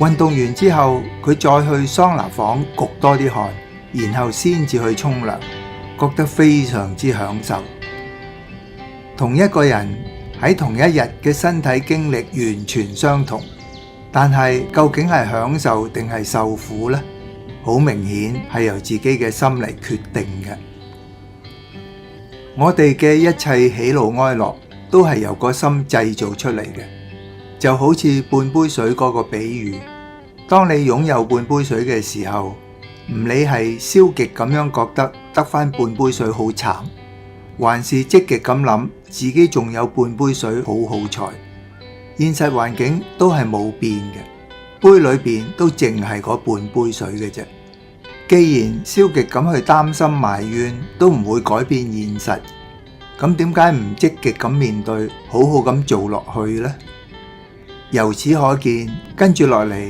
運動完之後，佢再去桑拿房焗多啲汗，然後先至去沖涼，覺得非常之享受。同一個人喺同一日嘅身體經歷完全相同，但係究竟係享受定係受苦呢？好明顯係由自己嘅心嚟決定嘅。我哋嘅一切喜怒哀樂都係由個心製造出嚟嘅，就好似半杯水嗰個比喻。當你擁有半杯水嘅時候，唔理係消極咁樣覺得得返半杯水好慘，還是積極咁諗自己仲有半杯水好好彩，現實環境都係冇變嘅，杯裏邊都淨係嗰半杯水嘅啫。既然消極咁去擔心埋怨都唔會改變現實，咁點解唔積極咁面對，好好咁做落去呢？由此可見，跟住落嚟